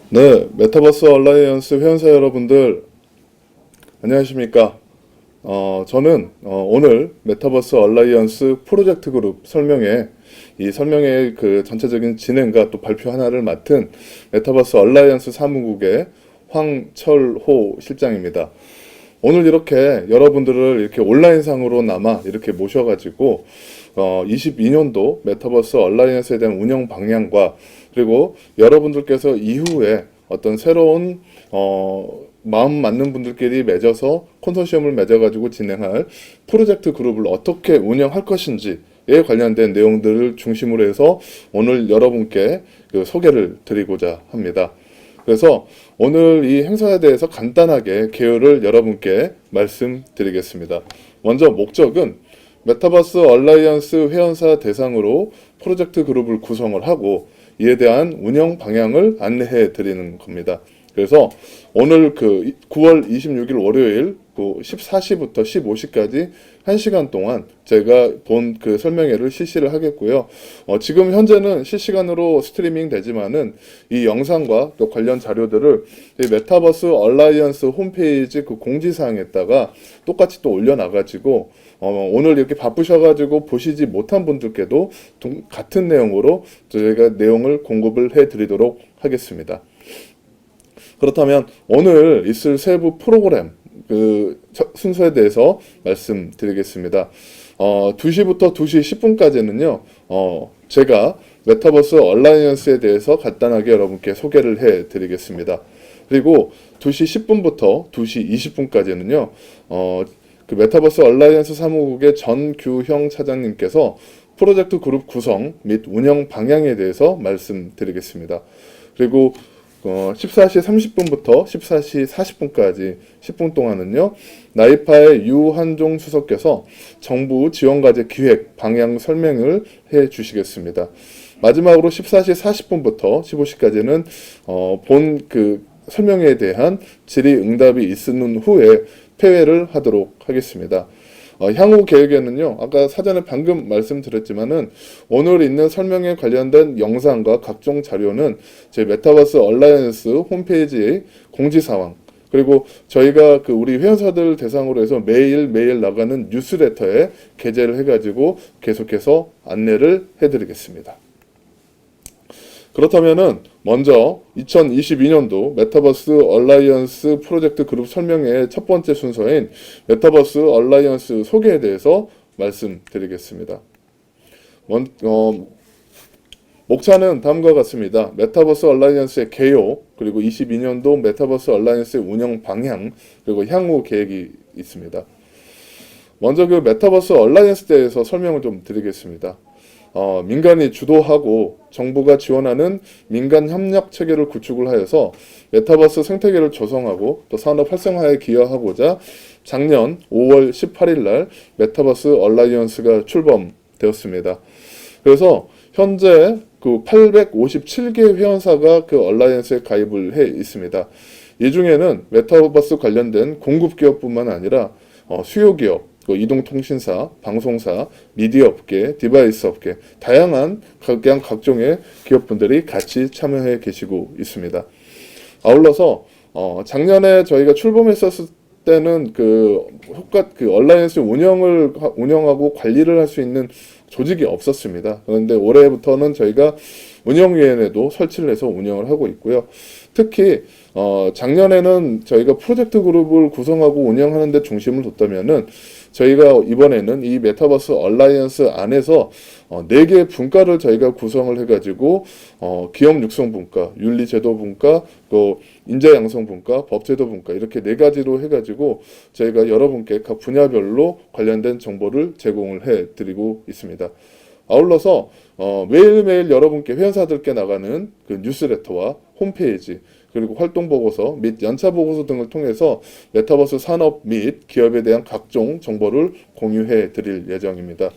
네, 메타버스 얼라이언스 회원사 여러분들 안녕하십니까? 저는 오늘 메타버스 얼라이언스 프로젝트 그룹 이 설명회 그 전체적인 진행과 또 발표 하나를 맡은 메타버스 얼라이언스 사무국의 황철호 실장입니다. 오늘 이렇게 여러분들을 이렇게 온라인상으로나마 이렇게 모셔가지고 22년도 메타버스 얼라이언스에 대한 운영 방향과 그리고 여러분들께서 이후에 어떤 새로운 마음 맞는 분들끼리 맺어서 컨소시엄을 맺어가지고 진행할 프로젝트 그룹을 어떻게 운영할 것인지에 관련된 내용들을 중심으로 해서 오늘 여러분께 그 소개를 드리고자 합니다. 그래서 오늘 이 행사에 대해서 간단하게 개요를 여러분께 말씀드리겠습니다. 먼저 목적은 메타버스 얼라이언스 회원사 대상으로 프로젝트 그룹을 구성을 하고 이에 대한 운영 방향을 안내해 드리는 겁니다. 그래서 오늘 그 9월 26일 월요일 그 14시부터 15시까지 1시간 동안 제가 본 그 설명회를 실시를 하겠고요. 지금 현재는 실시간으로 스트리밍 되지만은 이 영상과 또 관련 자료들을 이 메타버스 얼라이언스 홈페이지 그 공지사항에다가 똑같이 또 올려놔가지고 오늘 이렇게 바쁘셔가지고 보시지 못한 분들께도 같은 내용으로 저희가 내용을 공급을 해드리도록 하겠습니다. 그렇다면 오늘 있을 세부 프로그램 그 순서에 대해서 말씀드리겠습니다. 2시부터 2시 10분까지는요, 제가 메타버스 얼라이언스에 대해서 간단하게 여러분께 소개를 해 드리겠습니다. 그리고 2시 10분부터 2시 20분까지는요, 그 메타버스 얼라이언스 사무국의 전규형 차장님께서 프로젝트 그룹 구성 및 운영 방향에 대해서 말씀드리겠습니다. 그리고 14시 30분부터 14시 40분까지 10분 동안은요, 나이파의 유한종 수석께서 정부 지원과제 기획 방향 설명을 해 주시겠습니다. 마지막으로 14시 40분부터 15시까지는 본 그 설명에 대한 질의응답이 있은 후에 폐회를 하도록 하겠습니다. 향후 계획에는요, 아까 사전에 방금 말씀드렸지만은 오늘 있는 설명에 관련된 영상과 각종 자료는 제 메타버스 얼라이언스 홈페이지의 공지사항, 그리고 저희가 그 우리 회원사들 대상으로 해서 매일 나가는 뉴스레터에 게재를 해가지고 계속해서 안내를 해드리겠습니다. 그렇다면은 먼저 2022년도 메타버스 얼라이언스 프로젝트 그룹 설명회의 첫 번째 순서인 메타버스 얼라이언스 소개에 대해서 말씀드리겠습니다. 목차는 다음과 같습니다. 메타버스 얼라이언스의 개요, 그리고 22년도 메타버스 얼라이언스의 운영 방향, 그리고 향후 계획이 있습니다. 먼저 그 메타버스 얼라이언스에 대해서 설명을 좀 드리겠습니다. 민간이 주도하고 정부가 지원하는 민간 협력 체계를 구축을 하여서 메타버스 생태계를 조성하고 또 산업 활성화에 기여하고자 작년 5월 18일 날 메타버스 얼라이언스가 출범되었습니다. 그래서 현재 그 857개 회원사가 그 얼라이언스에 가입을 해 있습니다. 이 중에는 메타버스 관련된 공급 기업뿐만 아니라 수요 기업, 이동통신사, 방송사, 미디어 업계, 디바이스 업계, 다양한 각종의 기업분들이 같이 참여해 계시고 있습니다. 아울러서 작년에 저희가 출범했었을 때는 그 얼라이언스 운영하고 관리를 할 수 있는 조직이 없었습니다. 그런데 올해부터는 저희가 운영위원회도 설치를 해서 운영을 하고 있고요. 특히 작년에는 저희가 프로젝트 그룹을 구성하고 운영하는 데 중심을 뒀다면은 저희가 이번에는 이 메타버스 얼라이언스 안에서 4개의 분과를 저희가 구성을 해가지고 기업 육성 분과, 윤리 제도 분과, 또 인재 양성 분과, 법제도 분과 이렇게 4가지로 해가지고 저희가 여러분께 각 분야별로 관련된 정보를 제공을 해드리고 있습니다. 아울러서 매일매일 여러분께 회원사들께 나가는 그 뉴스레터와 홈페이지, 그리고 활동보고서 및 연차보고서 등을 통해서 메타버스 산업 및 기업에 대한 각종 정보를 공유해 드릴 예정입니다.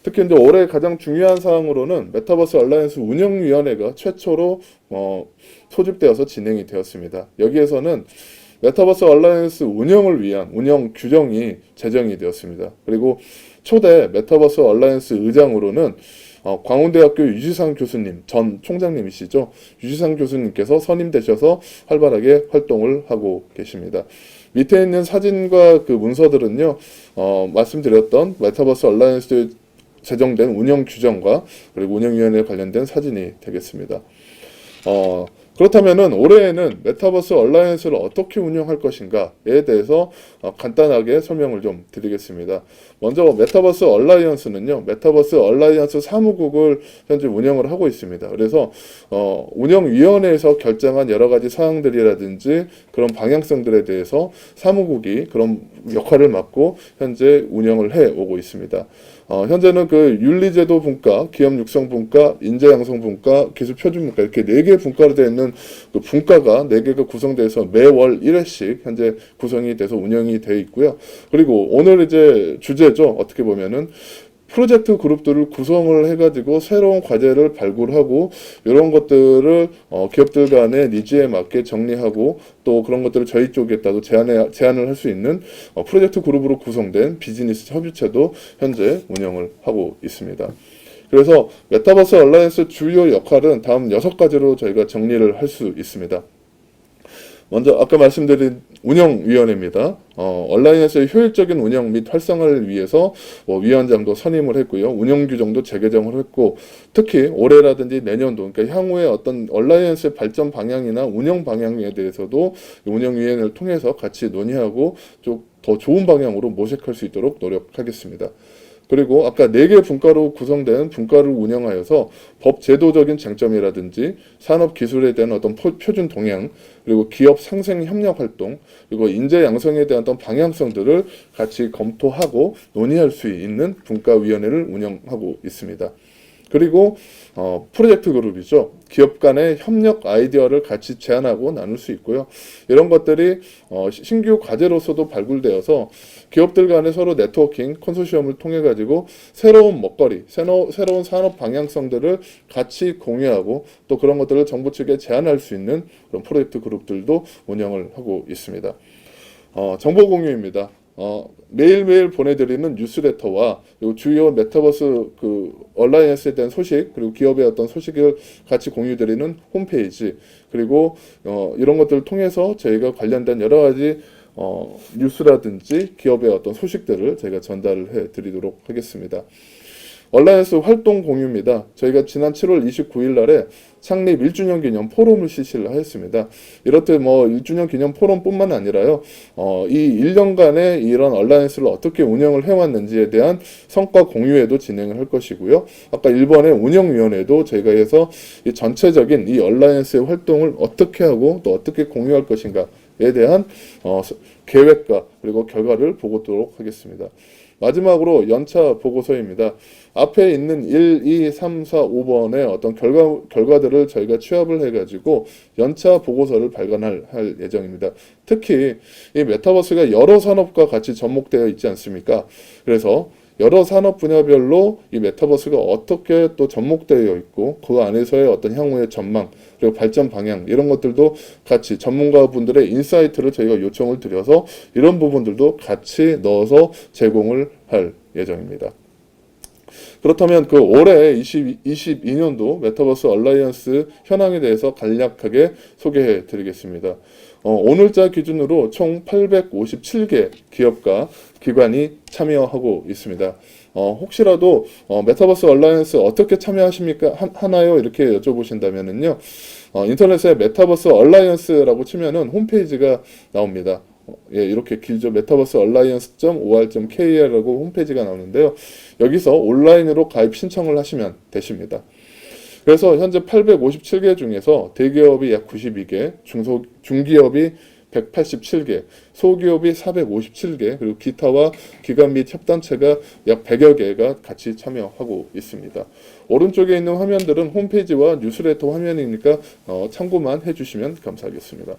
특히 이제 올해 가장 중요한 사항으로는 메타버스 얼라이언스 운영위원회가 최초로 소집되어서 진행이 되었습니다. 여기에서는 메타버스 얼라이언스 운영을 위한 운영 규정이 제정이 되었습니다. 그리고 초대 메타버스 얼라이언스 의장으로는 광운대학교 유지상 교수님, 전 총장님이시죠. 유지상 교수님께서 선임되셔서 활발하게 활동을 하고 계십니다. 밑에 있는 사진과 그 문서들은요, 말씀드렸던 메타버스 얼라이언스 제정된 운영 규정과 그리고 운영위원회에 관련된 사진이 되겠습니다. 그렇다면은 올해에는 메타버스 얼라이언스를 어떻게 운영할 것인가에 대해서 간단하게 설명을 좀 드리겠습니다. 먼저 메타버스 얼라이언스는요, 메타버스 얼라이언스 사무국을 현재 운영을 하고 있습니다. 그래서 운영위원회에서 결정한 여러 가지 사항들이라든지 그런 방향성들에 대해서 사무국이 그런 역할을 맡고 현재 운영을 해 오고 있습니다. 현재는 그 윤리제도 분과, 기업 육성 분과, 인재 양성 분과, 기술 표준 분과 이렇게 4개 분과로 되어 있는 그 분과가 4개가 구성돼서 매월 1회씩 현재 구성이 돼서 운영이 되어 있고요. 그리고 오늘 이제 주제죠. 어떻게 보면은 프로젝트 그룹들을 구성을 해가지고 새로운 과제를 발굴하고 이런 것들을 기업들 간의 니즈에 맞게 정리하고 또 그런 것들을 저희 쪽에다도 제안을 할 수 있는 프로젝트 그룹으로 구성된 비즈니스 협의체도 현재 운영을 하고 있습니다. 그래서 메타버스 얼라이언스 주요 역할은 다음 6가지로 저희가 정리를 할 수 있습니다. 먼저 아까 말씀드린 운영위원회입니다. 얼라이언스의 효율적인 운영 및 활성화를 위해서 위원장도 선임을 했고요. 운영규정도 재개정을 했고 특히 올해라든지 내년도 그러니까 향후에 어떤 얼라이언스의 발전 방향이나 운영 방향에 대해서도 운영위원회를 통해서 같이 논의하고 좀 더 좋은 방향으로 모색할 수 있도록 노력하겠습니다. 그리고 아까 4개 분과로 구성된 분과를 운영하여서 법 제도적인 쟁점이라든지 산업 기술에 대한 어떤 표준 동향, 그리고 기업 상생 협력 활동, 그리고 인재 양성에 대한 어떤 방향성들을 같이 검토하고 논의할 수 있는 분과위원회를 운영하고 있습니다. 그리고 프로젝트 그룹이죠. 기업 간의 협력 아이디어를 같이 제안하고 나눌 수 있고요. 이런 것들이 신규 과제로서도 발굴되어서 기업들 간의 서로 네트워킹, 컨소시엄을 통해 가지고 새로운 먹거리, 새로운 산업 방향성들을 같이 공유하고 또 그런 것들을 정부 측에 제안할 수 있는 그런 프로젝트 그룹들도 운영을 하고 있습니다. 정보 공유입니다. 매일매일 보내드리는 뉴스레터와 주요 메타버스 그 얼라이언스에 대한 소식 그리고 기업의 어떤 소식을 같이 공유드리는 홈페이지 그리고 이런 것들을 통해서 저희가 관련된 여러 가지 뉴스라든지 기업의 어떤 소식들을 저희가 전달을 해드리도록 하겠습니다. 얼라이언스 활동 공유입니다. 저희가 지난 7월 29일 날에 창립 1주년 기념 포럼을 실시를 하였습니다. 이렇듯 1주년 기념 포럼뿐만 아니라요, 이 1년간의 이런 얼라이언스를 어떻게 운영을 해왔는지에 대한 성과 공유회도 진행을 할 것이고요. 아까 1번의 운영위원회도 저희가 해서 이 전체적인 이 얼라이언스의 활동을 어떻게 하고 또 어떻게 공유할 것인가에 대한 계획과 그리고 결과를 보고도록 하겠습니다. 마지막으로 연차 보고서입니다. 앞에 있는 1, 2, 3, 4, 5번의 어떤 결과들을 저희가 취합을 해가지고 연차 보고서를 발간할 예정입니다. 특히 이 메타버스가 여러 산업과 같이 접목되어 있지 않습니까? 그래서 여러 산업 분야별로 이 메타버스가 어떻게 또 접목되어 있고 그 안에서의 어떤 향후의 전망 그리고 발전 방향 이런 것들도 같이 전문가분들의 인사이트를 저희가 요청을 드려서 이런 부분들도 같이 넣어서 제공을 할 예정입니다. 그렇다면 그 올해 2022년도 메타버스 얼라이언스 현황에 대해서 간략하게 소개해 드리겠습니다. 오늘자 기준으로 총 857개 기업과 기관이 참여하고 있습니다. 혹시라도 메타버스 얼라이언스 어떻게 참여하십니까? 하나요? 이렇게 여쭤보신다면은요. 인터넷에 메타버스 얼라이언스라고 치면은 홈페이지가 나옵니다. 예, 이렇게 길죠. 메타버스 alliance.or.kr라고 홈페이지가 나오는데요. 여기서 온라인으로 가입 신청을 하시면 되십니다. 그래서 현재 857개 중에서 대기업이 약 92개, 중기업이 187개, 소기업이 457개, 그리고 기타와 기관 및 협단체가 약 100여 개가 같이 참여하고 있습니다. 오른쪽에 있는 화면들은 홈페이지와 뉴스레터 화면이니까 참고만 해주시면 감사하겠습니다.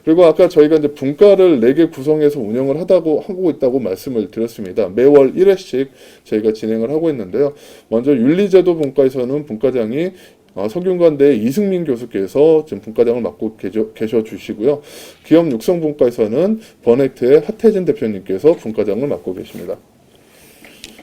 그리고 아까 저희가 이제 분과를 4개 구성해서 운영을 하고 있다고 말씀을 드렸습니다. 매월 1회씩 저희가 진행을 하고 있는데요. 먼저 윤리제도 분과에서는 분과장이 석윤관대 이승민 교수께서 지금 분과장을 맡고 계셔 주시고요. 기업 육성 분과에서는 버넥트의 하태진 대표님께서 분과장을 맡고 계십니다.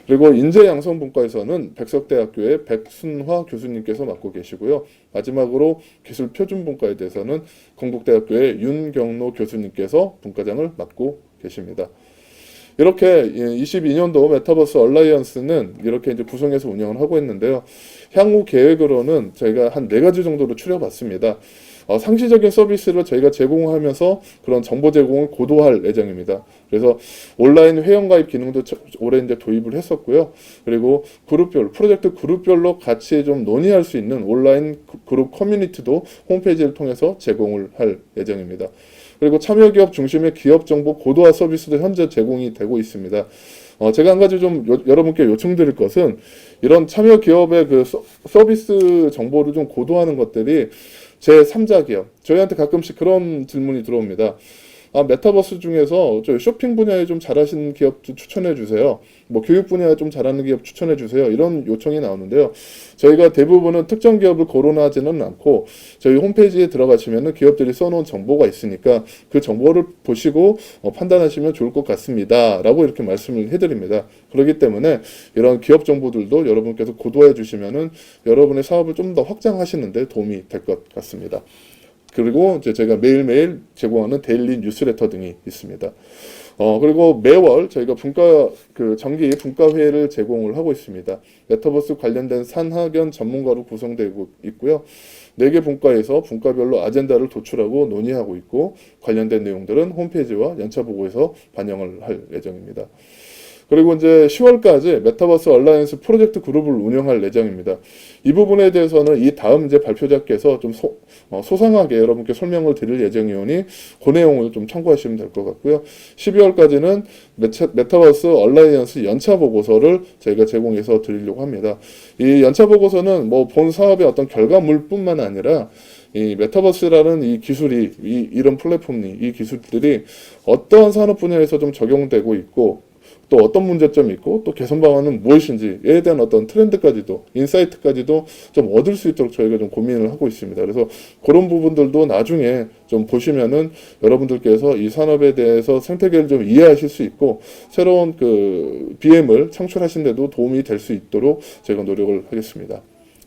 그리고 인재양성분과에서는 백석대학교의 백순화 교수님께서 맡고 계시고요. 마지막으로 기술표준분과에 대해서는 건국대학교의 윤경로 교수님께서 분과장을 맡고 계십니다. 이렇게 22년도 메타버스 얼라이언스는 이렇게 이제 구성해서 운영을 하고 있는데요. 향후 계획으로는 저희가 한 4가지 정도로 추려봤습니다. 상시적인 서비스를 저희가 제공하면서 그런 정보 제공을 고도화할 예정입니다. 그래서 온라인 회원가입 기능도 올해 이제 도입을 했었고요. 그리고 그룹별, 프로젝트 그룹별로 같이 좀 논의할 수 있는 온라인 그룹 커뮤니티도 홈페이지를 통해서 제공을 할 예정입니다. 그리고 참여기업 중심의 기업정보 고도화 서비스도 현재 제공이 되고 있습니다. 제가 한 가지 좀 여러분께 요청드릴 것은 이런 참여기업의 그 서비스 정보를 좀 고도화하는 것들이 제3자 기업, 저희한테 가끔씩 그런 질문이 들어옵니다. 메타버스 중에서 저 쇼핑 분야에 좀 잘하시는 기업 좀 추천해 주세요. 뭐 교육 분야에 좀 잘하는 기업 추천해 주세요. 이런 요청이 나오는데요. 저희가 대부분은 특정 기업을 거론하지는 않고 저희 홈페이지에 들어가시면은 기업들이 써놓은 정보가 있으니까 그 정보를 보시고 판단하시면 좋을 것 같습니다. 라고 이렇게 말씀을 해드립니다. 그렇기 때문에 이런 기업 정보들도 여러분께서 고도화해 주시면은 여러분의 사업을 좀 더 확장하시는데 도움이 될 것 같습니다. 그리고 이제 제가 매일매일 제공하는 데일리 뉴스레터 등이 있습니다. 그리고 매월 저희가 정기 분과회를 제공을 하고 있습니다. 메타버스 관련된 산학연 전문가로 구성되고 있고요. 4개 분과에서 분과별로 아젠다를 도출하고 논의하고 있고 관련된 내용들은 홈페이지와 연차보고에서 반영을 할 예정입니다. 그리고 이제 10월까지 메타버스 얼라이언스 프로젝트 그룹을 운영할 예정입니다. 이 부분에 대해서는 이 다음 이제 발표자께서 좀 소상하게 여러분께 설명을 드릴 예정이오니 그 내용을 좀 참고하시면 될 것 같고요. 12월까지는 메타버스 얼라이언스 연차 보고서를 저희가 제공해서 드리려고 합니다. 이 연차 보고서는 뭐 본 사업의 어떤 결과물뿐만 아니라 이 메타버스라는 이 기술이 이런 플랫폼이 이 기술들이 어떠한 산업 분야에서 좀 적용되고 있고 또 어떤 문제점이 있고 또 개선 방안은 무엇인지에 대한 어떤 트렌드까지도 인사이트까지도 좀 얻을 수 있도록 저희가 좀 고민을 하고 있습니다. 그래서 그런 부분들도 나중에 좀 보시면은 여러분들께서 이 산업에 대해서 생태계를 좀 이해하실 수 있고 새로운 그 BM을 창출하시는데도 도움이 될 수 있도록 제가 노력을 하겠습니다.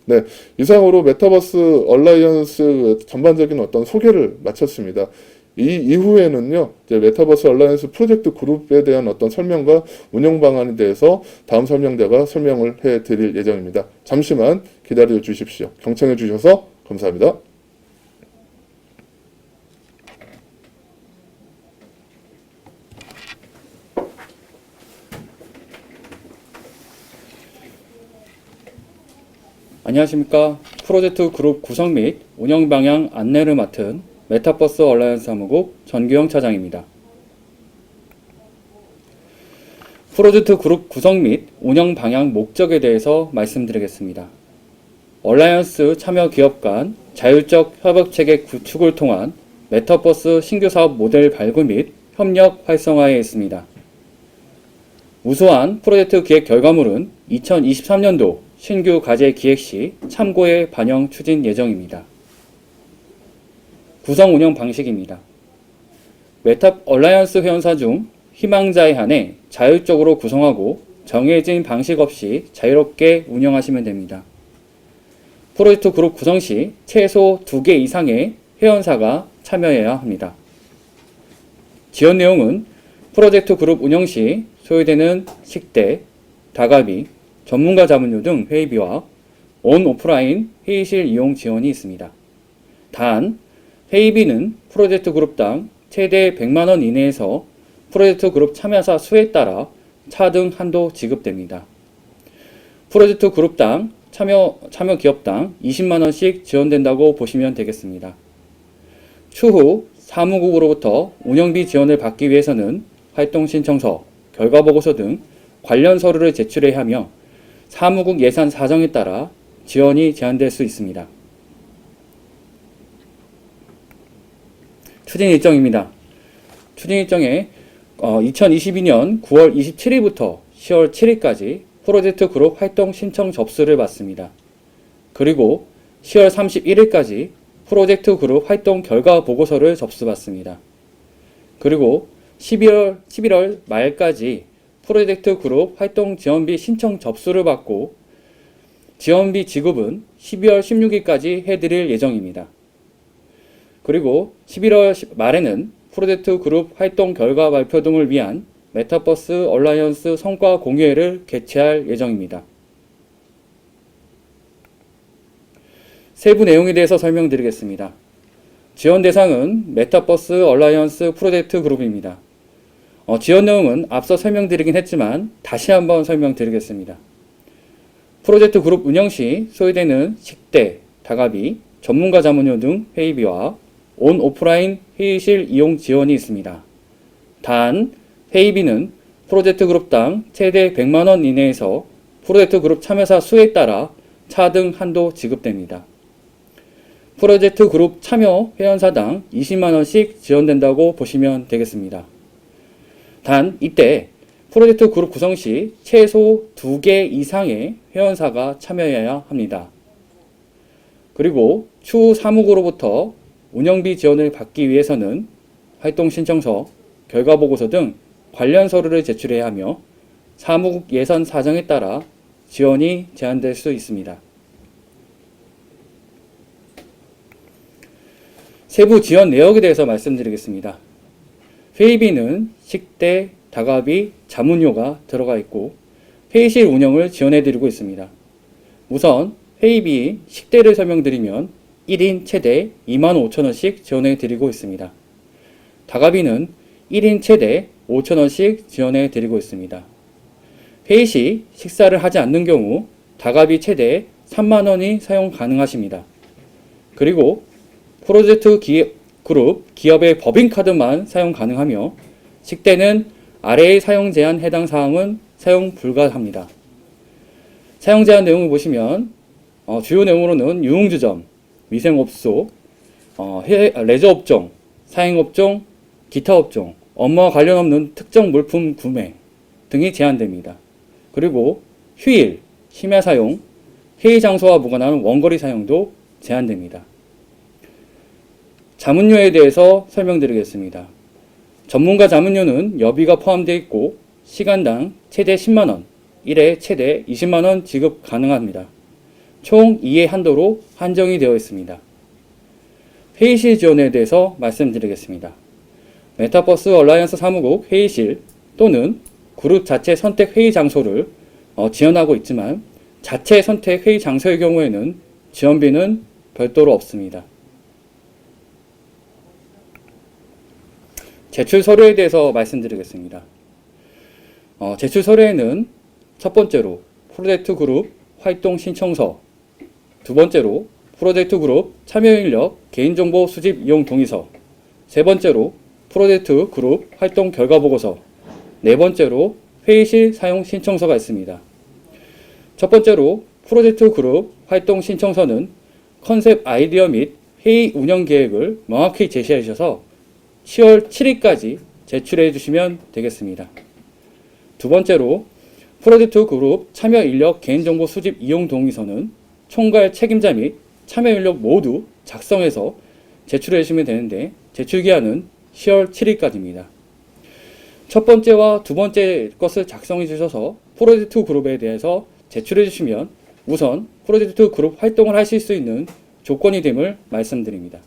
네, 이상으로 메타버스 얼라이언스 전반적인 어떤 소개를 마쳤습니다. 이 이후에는요, 이제 메타버스 얼라이언스 프로젝트 그룹에 대한 어떤 설명과 운영 방안에 대해서 다음 설명자가 설명을 해 드릴 예정입니다. 잠시만 기다려 주십시오. 경청해 주셔서 감사합니다. 안녕하십니까. 프로젝트 그룹 구성 및 운영 방향 안내를 맡은 메타버스 얼라이언스 사무국 전규영 차장입니다. 프로젝트 그룹 구성 및 운영 방향 목적에 대해서 말씀드리겠습니다. 얼라이언스 참여 기업 간 자율적 협업 체계 구축을 통한 메타버스 신규 사업 모델 발굴 및 협력 활성화에 있습니다. 우수한 프로젝트 기획 결과물은 2023년도 신규 과제 기획 시 참고에 반영 추진 예정입니다. 구성 운영 방식입니다. 메타 얼라이언스 회원사 중 희망자에 한해 자율적으로 구성하고 정해진 방식 없이 자유롭게 운영하시면 됩니다. 프로젝트 그룹 구성 시 최소 2개 이상의 회원사가 참여해야 합니다. 지원 내용은 프로젝트 그룹 운영 시 소요되는 식대, 다가비, 전문가 자문료 등 회의비와 온 오프라인 회의실 이용 지원이 있습니다. 단, 회의비는 프로젝트 그룹당 최대 100만원 이내에서 프로젝트 그룹 참여사 수에 따라 차등 한도 지급됩니다. 프로젝트 그룹당 참여 기업당 20만원씩 지원된다고 보시면 되겠습니다. 추후 사무국으로부터 운영비 지원을 받기 위해서는 활동 신청서, 결과보고서 등 관련 서류를 제출해야 하며 사무국 예산 사정에 따라 지원이 제한될 수 있습니다. 추진 일정입니다. 추진 일정에 2022년 9월 27일부터 10월 7일까지 프로젝트 그룹 활동 신청 접수를 받습니다. 그리고 10월 31일까지 프로젝트 그룹 활동 결과 보고서를 접수받습니다. 그리고 11월 말까지 프로젝트 그룹 활동 지원비 신청 접수를 받고 지원비 지급은 12월 16일까지 해드릴 예정입니다. 그리고 11월 말에는 프로젝트 그룹 활동 결과 발표 등을 위한 메타버스 얼라이언스 성과 공유회를 개최할 예정입니다. 세부 내용에 대해서 설명드리겠습니다. 지원 대상은 메타버스 얼라이언스 프로젝트 그룹입니다. 지원 내용은 앞서 설명드리긴 했지만 다시 한번 설명드리겠습니다. 프로젝트 그룹 운영 시 소요되는 식대, 다가비, 전문가 자문료 등 회의비와 온 오프라인 회의실 이용 지원이 있습니다. 단, 회의비는 프로젝트 그룹당 최대 100만원 이내에서 프로젝트 그룹 참여사 수에 따라 차등 한도 지급됩니다. 프로젝트 그룹 참여 회원사당 20만원씩 지원된다고 보시면 되겠습니다. 단, 이때 프로젝트 그룹 구성 시 최소 2개 이상의 회원사가 참여해야 합니다. 그리고 추후 사무국으로부터 운영비 지원을 받기 위해서는 활동 신청서, 결과보고서 등 관련 서류를 제출해야 하며 사무국 예산 사정에 따라 지원이 제한될 수 있습니다. 세부 지원 내역에 대해서 말씀드리겠습니다. 회의비는 식대, 다가비, 자문료가 들어가 있고 회의실 운영을 지원해드리고 있습니다. 우선 회의비 식대를 설명드리면 1인 최대 25,000원씩 지원해드리고 있습니다. 다가비는 1인 최대 5,000원씩 지원해드리고 있습니다. 회의 시 식사를 하지 않는 경우 다가비 최대 3만원이 사용 가능하십니다. 그리고 프로젝트 그룹 기업의 법인카드만 사용 가능하며 식대는 아래의 사용 제한 해당 사항은 사용 불가합니다. 사용 제한 내용을 보시면 주요 내용으로는 유흥주점, 위생업소, 레저업종, 사행업종, 기타 업종, 업무와 관련 없는 특정 물품 구매 등이 제한됩니다. 그리고 휴일, 심야 사용, 회의 장소와 무관한 원거리 사용도 제한됩니다. 자문료에 대해서 설명드리겠습니다. 전문가 자문료는 여비가 포함되어 있고 시간당 최대 10만원, 1회 최대 20만원 지급 가능합니다. 총 2회 한도로 한정이 되어 있습니다. 회의실 지원에 대해서 말씀드리겠습니다. 메타버스 얼라이언스 사무국 회의실 또는 그룹 자체 선택 회의 장소를 지원하고 있지만 자체 선택 회의 장소의 경우에는 지원비는 별도로 없습니다. 제출 서류에 대해서 말씀드리겠습니다. 제출 서류에는 첫 번째로 프로젝트 그룹 활동 신청서, 두 번째로 프로젝트 그룹 참여 인력 개인정보 수집 이용 동의서, 세 번째로 프로젝트 그룹 활동 결과 보고서, 네 번째로 회의실 사용 신청서가 있습니다. 첫 번째로 프로젝트 그룹 활동 신청서는 컨셉 아이디어 및 회의 운영 계획을 명확히 제시해 주셔서 10월 7일까지 제출해 주시면 되겠습니다. 두 번째로 프로젝트 그룹 참여 인력 개인정보 수집 이용 동의서는 총괄 책임자 및 참여 인력 모두 작성해서 제출해 주시면 되는데 제출 기한은 10월 7일까지입니다. 첫 번째와 두 번째 것을 작성해 주셔서 프로젝트 그룹에 대해서 제출해 주시면 우선 프로젝트 그룹 활동을 하실 수 있는 조건이 됨을 말씀드립니다.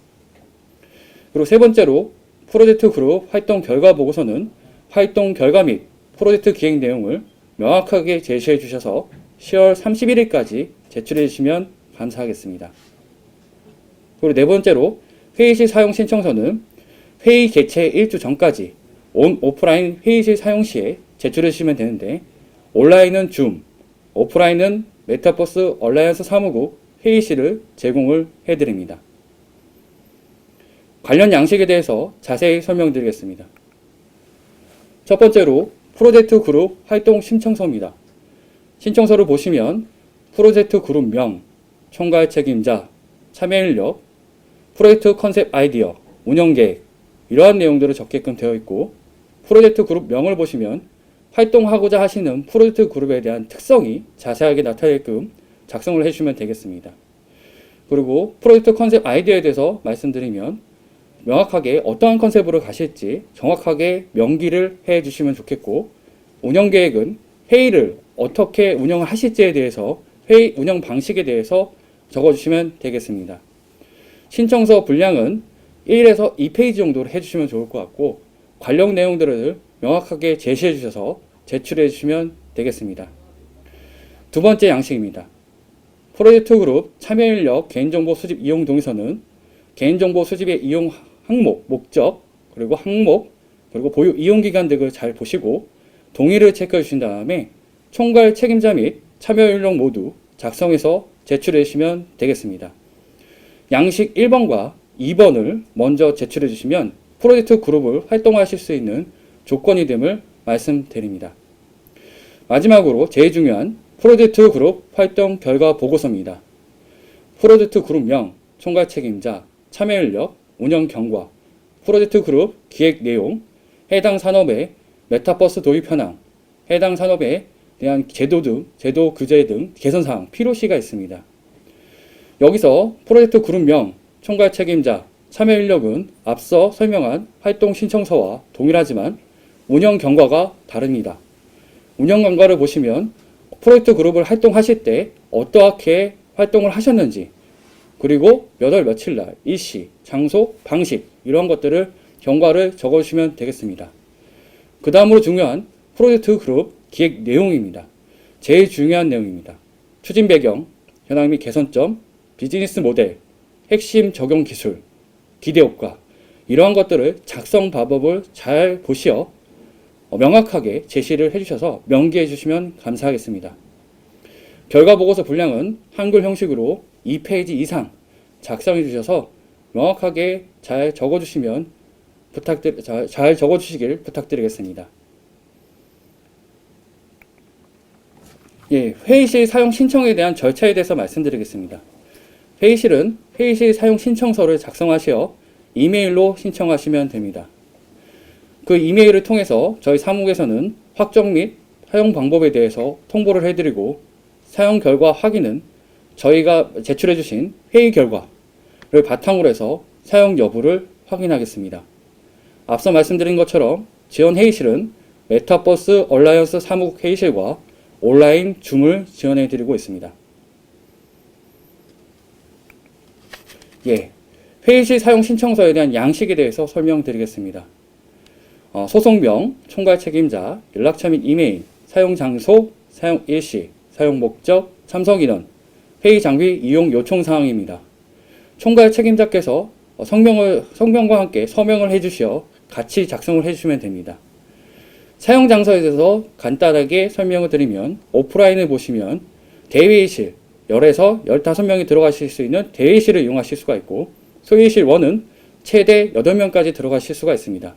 그리고 세 번째로 프로젝트 그룹 활동 결과 보고서는 활동 결과 및 프로젝트 기획 내용을 명확하게 제시해 주셔서 10월 31일까지 제출해 주시면 감사하겠습니다. 그리고 네 번째로 회의실 사용 신청서는 회의 개최 1주 전까지 온 오프라인 회의실 사용 시에 제출해 주시면 되는데 온라인은 줌, 오프라인은 메타버스 얼라이언스 사무국 회의실을 제공을 해드립니다. 관련 양식에 대해서 자세히 설명드리겠습니다. 첫 번째로 프로젝트 그룹 활동 신청서입니다. 신청서를 보시면 프로젝트 그룹명, 총괄 책임자, 참여 인력, 프로젝트 컨셉 아이디어, 운영 계획 이러한 내용들을 적게끔 되어 있고 프로젝트 그룹명을 보시면 활동하고자 하시는 프로젝트 그룹에 대한 특성이 자세하게 나타내게끔 작성을 해주시면 되겠습니다. 그리고 프로젝트 컨셉 아이디어에 대해서 말씀드리면 명확하게 어떠한 컨셉으로 가실지 정확하게 명기를 해 주시면 좋겠고 운영 계획은 회의를 어떻게 운영을 하실지에 대해서 회의 운영 방식에 대해서 적어주시면 되겠습니다. 신청서 분량은 1에서 2페이지 정도로 해주시면 좋을 것 같고 관련 내용들을 명확하게 제시해 주셔서 제출해 주시면 되겠습니다. 두 번째 양식입니다. 프로젝트 그룹 참여 인력 개인정보 수집 이용 동의서는 개인정보 수집의 이용 항목, 목적, 그리고 항목, 그리고 보유 이용 기간 등을 잘 보시고 동의를 체크해 주신 다음에 총괄 책임자 및 참여 인력 모두 작성해서 제출해 주시면 되겠습니다. 양식 1번과 2번을 먼저 제출해 주시면 프로젝트 그룹을 활동하실 수 있는 조건이 됨을 말씀드립니다. 마지막으로 제일 중요한 프로젝트 그룹 활동 결과 보고서입니다. 프로젝트 그룹명, 총괄 책임자, 참여 인력, 운영 경과, 프로젝트 그룹 기획 내용, 해당 산업의 메타버스 도입 현황, 해당 산업에 대한 제도 규제 등 개선사항, 필요시가 있습니다. 여기서 프로젝트 그룹명, 총괄 책임자, 참여 인력은 앞서 설명한 활동 신청서와 동일하지만 운영 경과가 다릅니다. 운영 경과를 보시면 프로젝트 그룹을 활동하실 때 어떻게 활동을 하셨는지, 그리고 몇 월 며칠 날, 일시, 장소, 방식 이런 것들을 경과를 적어주시면 되겠습니다. 그 다음으로 중요한 프로젝트 그룹 기획 내용입니다. 제일 중요한 내용입니다. 추진 배경, 현황 및 개선점, 비즈니스 모델, 핵심 적용 기술, 기대 효과 이러한 것들을 작성 방법을 잘 보시어 명확하게 제시를 해주셔서 명기해 주시면 감사하겠습니다. 결과 보고서 분량은 한글 형식으로 2페이지 이상 작성해 주셔서 명확하게 잘 적어주시면 잘 적어주시길 부탁드리겠습니다. 예, 회의실 사용 신청에 대한 절차에 대해서 말씀드리겠습니다. 회의실은 회의실 사용 신청서를 작성하시어 이메일로 신청하시면 됩니다. 그 이메일을 통해서 저희 사무국에서는 확정 및 사용 방법에 대해서 통보를 해드리고 사용 결과 확인은 저희가 제출해 주신 회의 결과를 바탕으로 해서 사용 여부를 확인하겠습니다. 앞서 말씀드린 것처럼 지원 회의실은 메타버스 얼라이언스 사무국 회의실과 온라인 줌을 지원해 드리고 있습니다. 예, 회의실 사용 신청서에 대한 양식에 대해서 설명드리겠습니다. 소속명, 총괄 책임자, 연락처 및 이메일, 사용 장소, 사용 일시, 사용 목적, 참석 인원, 회의 장비 이용 요청 사항입니다. 총괄 책임자께서 성명과 함께 서명을 해주시어 같이 작성을 해주시면 됩니다. 사용 장소에 대해서 간단하게 설명을 드리면 오프라인을 보시면 대회의실 10에서 15명이 들어가실 수 있는 대회의실을 이용하실 수가 있고 소회의실 1은 최대 8명까지 들어가실 수가 있습니다.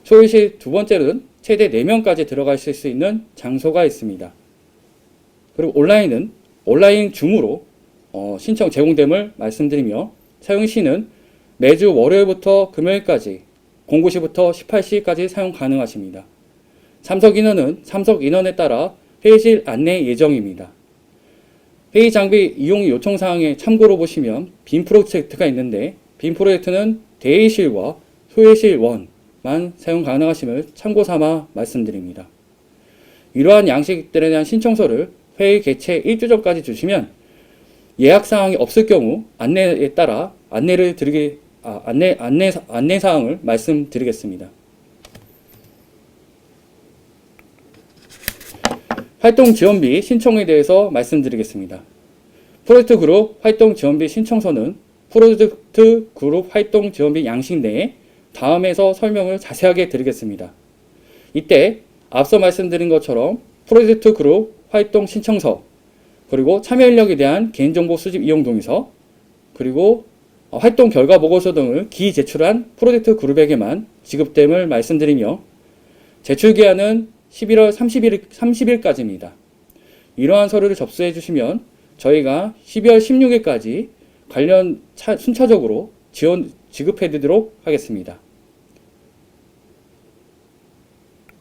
소회의실 두 번째는 최대 4명까지 들어가실 수 있는 장소가 있습니다. 그리고 온라인은 온라인 줌으로 신청 제공됨을 말씀드리며 사용 시는 매주 월요일부터 금요일까지 09시부터 18시까지 사용 가능하십니다. 참석 인원은 참석 인원에 따라 회의실 안내 예정입니다. 회의 장비 이용 요청 사항에 참고로 보시면 빔 프로젝트가 있는데 빔 프로젝트는 대회의실과 소회의실 1만 사용 가능하심을 참고 삼아 말씀드립니다. 이러한 양식들에 대한 신청서를 회의 개최 1주 전까지 주시면 예약 사항이 없을 경우 안내에 따라 안내 사항을 말씀드리겠습니다. 활동 지원비 신청에 대해서 말씀드리겠습니다. 프로젝트 그룹 활동 지원비 신청서는 프로젝트 그룹 활동 지원비 양식 내에 다음에서 설명을 자세하게 드리겠습니다. 이때 앞서 말씀드린 것처럼 프로젝트 그룹 활동 신청서, 그리고 참여 인력에 대한 개인정보 수집 이용 동의서, 그리고 활동 결과 보고서 등을 기제출한 프로젝트 그룹에게만 지급됨을 말씀드리며 제출 기한은 11월 30일까지입니다. 이러한 서류를 접수해 주시면 저희가 12월 16일까지 관련 순차적으로 지급해 드리도록 하겠습니다.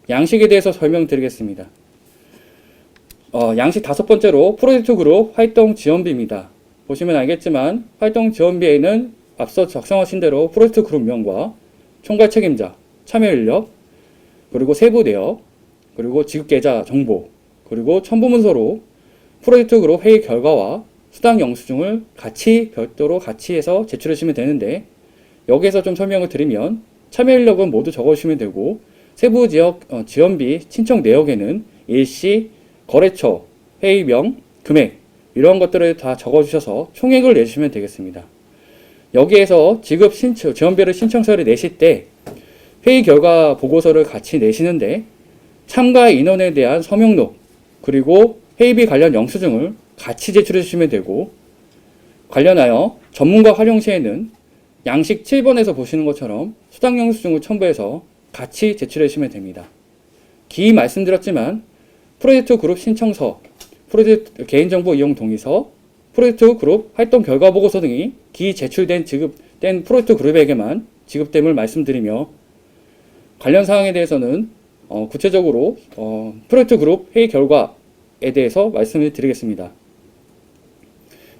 양식에 대해서 설명드리겠습니다. 양식 5번째로 프로젝트 그룹 활동 지원비입니다. 보시면 알겠지만 활동 지원비에는 앞서 작성하신 대로 프로젝트 그룹명과 총괄 책임자, 참여 인력, 그리고 세부 내역, 그리고 지급 계좌 정보, 그리고 첨부 문서로 프로젝트 그룹 회의 결과와 수당 영수증을 별도로 같이 해서 제출해 주시면 되는데, 여기에서 좀 설명을 드리면 참여 인력은 모두 적어주시면 되고, 세부 지역 지원비 신청 내역에는 일시, 거래처, 회의명, 금액 이런 것들을 다 적어주셔서 총액을 내주시면 되겠습니다. 여기에서 지원비를 신청서를 내실 때 회의 결과 보고서를 같이 내시는데, 참가 인원에 대한 서명록 그리고 회의비 관련 영수증을 같이 제출해 주시면 되고, 관련하여 전문가 활용 시에는 양식 7번에서 보시는 것처럼 수당 영수증을 첨부해서 같이 제출해 주시면 됩니다. 기 말씀드렸지만 프로젝트 그룹 신청서, 프로젝트 개인정보 이용 동의서, 프로젝트 그룹 활동 결과 보고서 등이 기 제출된 지급된 프로젝트 그룹에게만 지급됨을 말씀드리며, 관련 사항에 대해서는 구체적으로 프로젝트 그룹 회의 결과에 대해서 말씀을 드리겠습니다.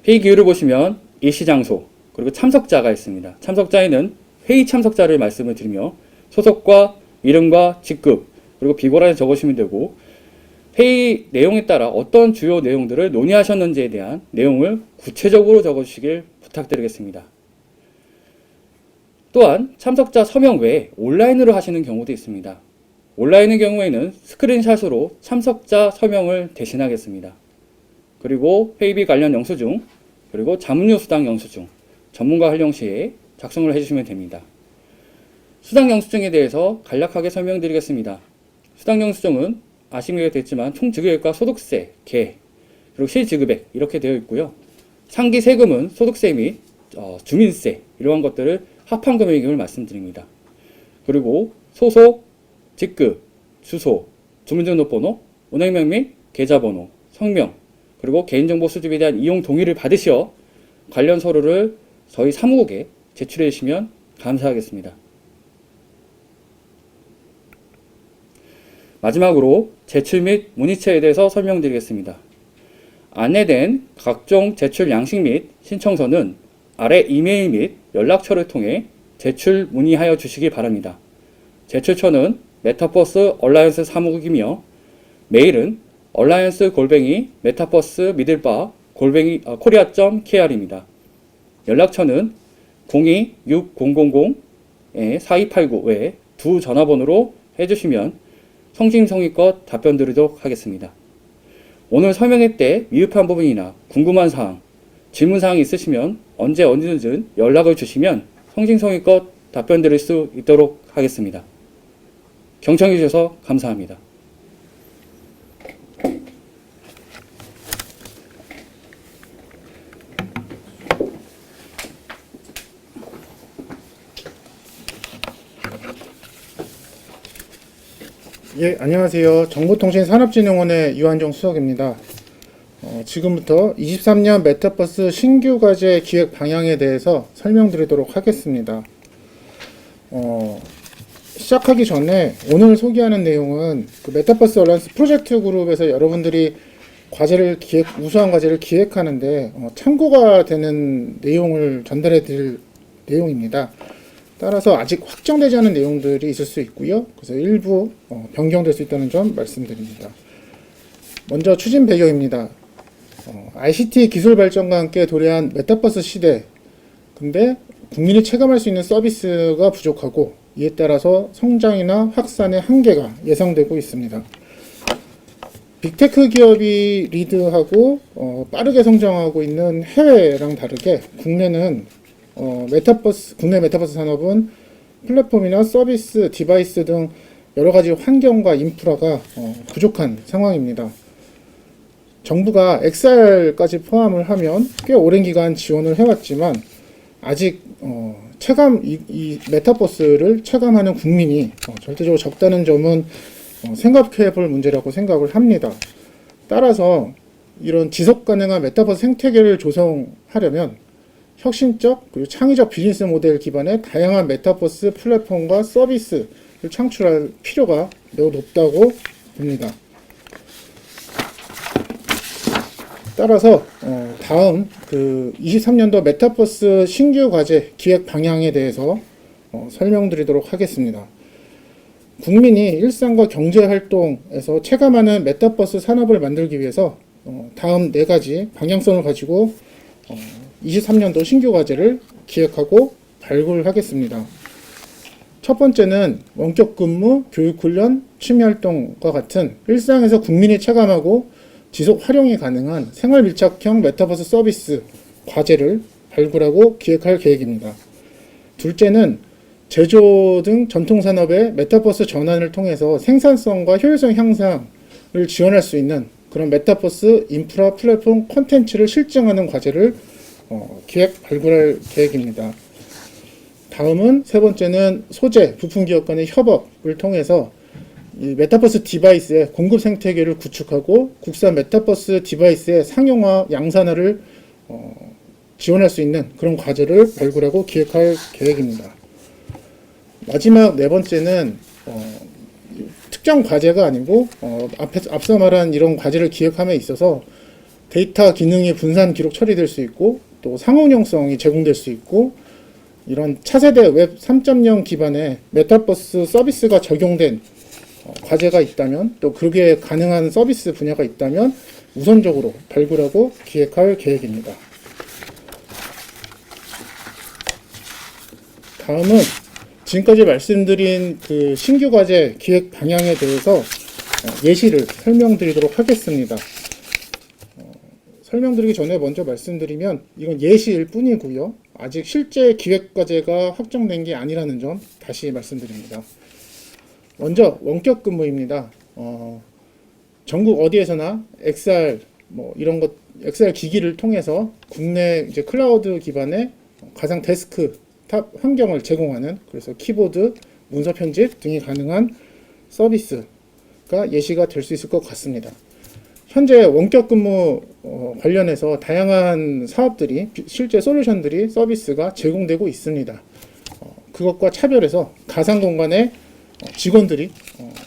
회의 기율을 보시면 일시 장소 그리고 참석자가 있습니다. 참석자에는 회의 참석자를 말씀을 드리며 소속과 이름과 직급 그리고 비고란에 적으시면 되고, 회의 내용에 따라 어떤 주요 내용들을 논의하셨는지에 대한 내용을 구체적으로 적어주시길 부탁드리겠습니다. 또한 참석자 서명 외에 온라인으로 하시는 경우도 있습니다. 온라인의 경우에는 스크린샷으로 참석자 서명을 대신하겠습니다. 그리고 회의비 관련 영수증, 그리고 자문료 수당 영수증, 전문가 활용 시에 작성을 해주시면 됩니다. 수당 영수증에 대해서 간략하게 설명드리겠습니다. 수당 영수증은 아시게 됐지만 총 지급액과 소득세, 개, 그리고 실지급액 이렇게 되어 있고요. 상기 세금은 소득세 및 주민세 이러한 것들을 합한 금액임을 말씀드립니다. 그리고 소속, 직급, 주소, 주민등록번호, 은행명 및 계좌번호, 성명, 그리고 개인정보 수집에 대한 이용 동의를 받으시어 관련 서류를 저희 사무국에 제출해 주시면 감사하겠습니다. 마지막으로 제출 및 문의처에 대해서 설명드리겠습니다. 안내된 각종 제출 양식 및 신청서는 아래 이메일 및 연락처를 통해 제출 문의하여 주시기 바랍니다. 제출처는 메타버스 얼라이언스 사무국이며, 메일은 alliance@metaverse middlebar korea.kr입니다. 연락처는 02-6000-4289 외에 두 전화번호로 해주시면 성심성의껏 답변 드리도록 하겠습니다. 오늘 설명회 때 미흡한 부분이나 궁금한 사항, 질문 사항이 있으시면 언제든지 연락을 주시면 성심성의껏 답변 드릴 수 있도록 하겠습니다. 경청해 주셔서 감사합니다. 예, 안녕하세요. 정보통신산업진흥원의 유한정 수석입니다. 지금부터 23년 메타버스 신규 과제 기획 방향에 대해서 설명드리도록 하겠습니다. 시작하기 전에 오늘 소개하는 내용은 그 메타버스 얼라이언스 프로젝트 그룹에서 여러분들이 우수한 과제를 기획하는데 참고가 되는 내용을 전달해 드릴 내용입니다. 따라서 아직 확정되지 않은 내용들이 있을 수 있고요. 그래서 일부 변경될 수 있다는 점 말씀드립니다. 먼저 추진 배경입니다. ICT 기술 발전과 함께 도래한 메타버스 시대. 근데 국민이 체감할 수 있는 서비스가 부족하고, 이에 따라서 성장이나 확산의 한계가 예상되고 있습니다. 빅테크 기업이 리드하고 빠르게 성장하고 있는 해외랑 다르게 국내는 국내 메타버스 산업은 플랫폼이나 서비스, 디바이스 등 여러 가지 환경과 인프라가 부족한 상황입니다. 정부가 XR까지 포함을 하면 꽤 오랜 기간 지원을 해왔지만 아직 이 메타버스를 체감하는 국민이 절대적으로 적다는 점은 생각해 볼 문제라고 생각을 합니다. 따라서 이런 지속 가능한 메타버스 생태계를 조성하려면 혁신적 그리고 창의적 비즈니스 모델 기반의 다양한 메타버스 플랫폼과 서비스를 창출할 필요가 매우 높다고 봅니다. 따라서 다음 23년도 메타버스 신규 과제 기획 방향에 대해서 설명드리도록 하겠습니다. 국민이 일상과 경제 활동에서 체감하는 메타버스 산업을 만들기 위해서 다음 4가지 방향성을 가지고 23년도 신규 과제를 기획하고 발굴하겠습니다. 첫 번째는 원격 근무, 교육 훈련, 취미 활동과 같은 일상에서 국민이 체감하고 지속 활용이 가능한 생활 밀착형 메타버스 서비스 과제를 발굴하고 기획할 계획입니다. 둘째는 제조 등 전통 산업의 메타버스 전환을 통해서 생산성과 효율성 향상을 지원할 수 있는 그런 메타버스 인프라 플랫폼 콘텐츠를 실증하는 과제를 기획 발굴할 계획입니다. 다음은 세 번째는 소재, 부품 기업 간의 협업을 통해서 이 메타버스 디바이스의 공급 생태계를 구축하고 국산 메타버스 디바이스의 상용화, 양산화를 지원할 수 있는 그런 과제를 발굴하고 기획할 계획입니다. 마지막 네 번째는 특정 과제가 아니고 앞서 말한 이런 과제를 기획함에 있어서 데이터 기능이 분산 기록 처리될 수 있고 또 상호용성이 제공될 수 있고 이런 차세대 웹 3.0 기반의 메타버스 서비스가 적용된 과제가 있다면 또 그게 가능한 서비스 분야가 있다면 우선적으로 발굴하고 기획할 계획입니다. 다음은 지금까지 말씀드린 그 신규 과제 기획 방향에 대해서 예시를 설명드리도록 하겠습니다. 설명드리기 전에 먼저 말씀드리면 이건 예시일 뿐이고요. 아직 실제 기획 과제가 확정된 게 아니라는 점 다시 말씀드립니다. 먼저 원격 근무입니다. 전국 어디에서나 XR 이런 것 XR 기기를 통해서 국내 이제 클라우드 기반의 가상 데스크탑 환경을 제공하는 그래서 키보드, 문서 편집 등이 가능한 서비스가 예시가 될 수 있을 것 같습니다. 현재 원격 근무 관련해서 다양한 사업들이 실제 솔루션들이 서비스가 제공되고 있습니다. 그것과 차별해서 가상 공간에 직원들이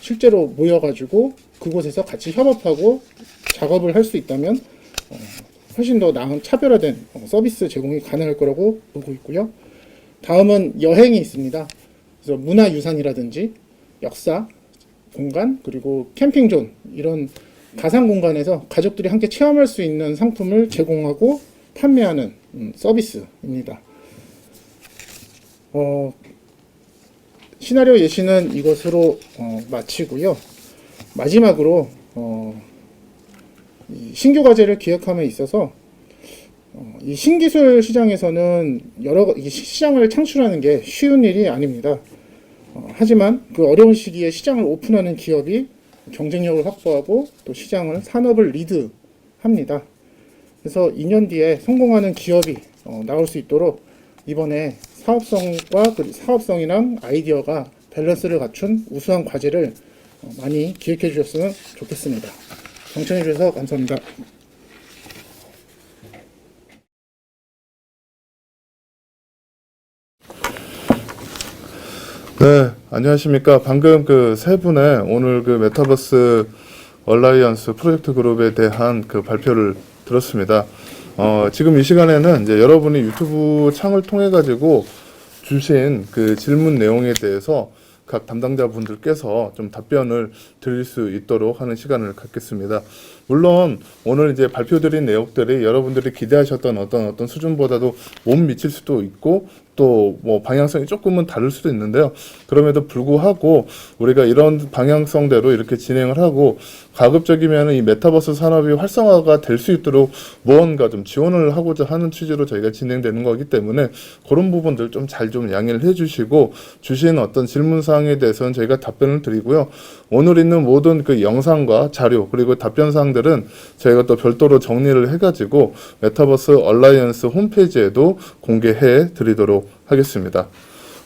실제로 모여가지고 그곳에서 같이 협업하고 작업을 할 수 있다면 훨씬 더 나은 차별화된 서비스 제공이 가능할 거라고 보고 있고요. 다음은 여행이 있습니다. 그래서 문화유산이라든지 역사 공간 그리고 캠핑존 이런 가상 공간에서 가족들이 함께 체험할 수 있는 상품을 제공하고 판매하는 서비스입니다. 시나리오 예시는 이것으로 마치고요. 마지막으로 이 신규 과제를 기획함에 있어서 이 신기술 시장에서는 이 시장을 창출하는 게 쉬운 일이 아닙니다. 하지만 그 어려운 시기에 시장을 오픈하는 기업이 경쟁력을 확보하고 또 시장을 산업을 리드합니다. 그래서 2년 뒤에 성공하는 기업이 나올 수 있도록 이번에 사업성이랑 아이디어가 밸런스를 갖춘 우수한 과제를 많이 기획해 주셨으면 좋겠습니다. 경청해 주셔서 감사합니다. 네, 안녕하십니까. 방금 그 세 분의 오늘 그 메타버스 얼라이언스 프로젝트 그룹에 대한 그 발표를 들었습니다. 지금 이 시간에는 이제 여러분이 유튜브 창을 통해 가지고 주신 그 질문 내용에 대해서 각 담당자분들께서 좀 답변을 드릴 수 있도록 하는 시간을 갖겠습니다. 물론 오늘 이제 발표드린 내용들이 여러분들이 기대하셨던 어떤 수준보다도 못 미칠 수도 있고 또 뭐 방향성이 조금은 다를 수도 있는데요. 그럼에도 불구하고 우리가 이런 방향성대로 이렇게 진행을 하고 가급적이면 이 메타버스 산업이 활성화가 될 수 있도록 무언가 좀 지원을 하고자 하는 취지로 저희가 진행되는 거기 때문에 그런 부분들 좀 잘 좀 양해를 해주시고 주신 어떤 질문사항에 대해서는 저희가 답변을 드리고요. 오늘 있는 모든 그 영상과 자료 그리고 답변사항들은 저희가 또 별도로 정리를 해가지고 메타버스 얼라이언스 홈페이지에도 공개해 드리도록 하겠습니다.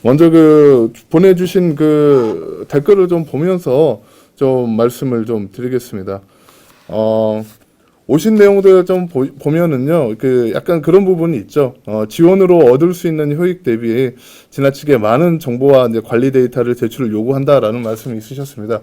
먼저 그 보내주신 그 댓글을 좀 보면서 좀 말씀을 좀 드리겠습니다. 오신 내용들 좀 보면은요, 그 약간 그런 부분이 있죠. 지원으로 얻을 수 있는 효익 대비 지나치게 많은 정보와 이제 관리 데이터를 제출을 요구한다라는 말씀이 있으셨습니다.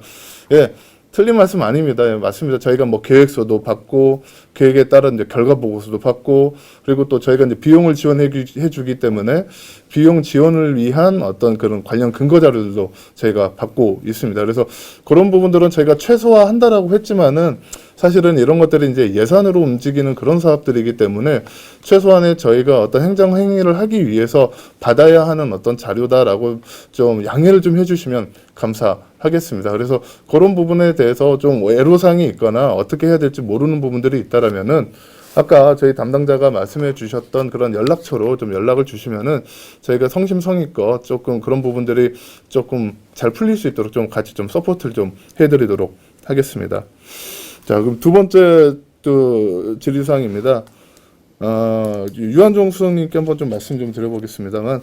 예. 틀린 말씀 아닙니다. 예, 맞습니다. 저희가 뭐 계획서도 받고 계획에 따른 이제 결과 보고서도 받고 그리고 또 저희가 이제 비용을 지원해 주기 때문에 비용 지원을 위한 어떤 그런 관련 근거 자료들도 저희가 받고 있습니다. 그래서 그런 부분들은 저희가 최소화한다라고 했지만은 사실은 이런 것들이 이제 예산으로 움직이는 그런 사업들이기 때문에 최소한의 저희가 어떤 행정 행위를 하기 위해서 받아야 하는 어떤 자료다라고 좀 양해를 좀 해주시면 감사하겠습니다. 그래서 그런 부분에 대해서 좀 애로사항이 있거나 어떻게 해야 될지 모르는 부분들이 있다라면은 아까 저희 담당자가 말씀해 주셨던 그런 연락처로 좀 연락을 주시면은 저희가 성심성의껏 조금 그런 부분들이 조금 잘 풀릴 수 있도록 좀 같이 좀 서포트를 좀 해드리도록 하겠습니다. 자, 그럼 두 번째 또 질의사항입니다. 유한종 수석님께 한번 좀 말씀 좀 드려보겠습니다만,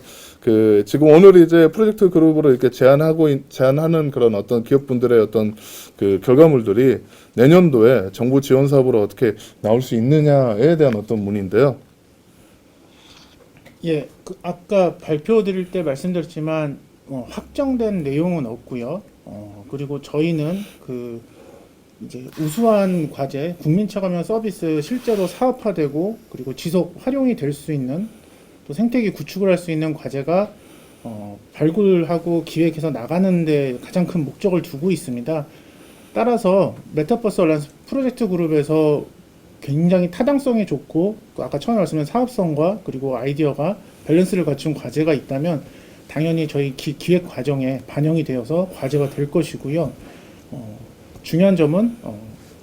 지금 오늘 이제 프로젝트 그룹으로 이렇게 제안하는 그런 어떤 기업분들의 어떤 그 결과물들이 내년도에 정부 지원 사업으로 어떻게 나올 수 있느냐에 대한 어떤 문의인데요. 예, 아까 발표 드릴 때 말씀드렸지만 확정된 내용은 없고요. 그리고 저희는 이제 우수한 과제, 국민체감형 서비스 실제로 사업화되고 그리고 지속 활용이 될 수 있는 또 생태계 구축을 할 수 있는 과제가 발굴하고 기획해서 나가는데 가장 큰 목적을 두고 있습니다. 따라서 메타버스 얼라이언스 프로젝트 그룹에서 굉장히 타당성이 좋고 아까 처음에 말씀드린 사업성과 그리고 아이디어가 밸런스를 갖춘 과제가 있다면 당연히 저희 기획 과정에 반영이 되어서 과제가 될 것이고요. 중요한 점은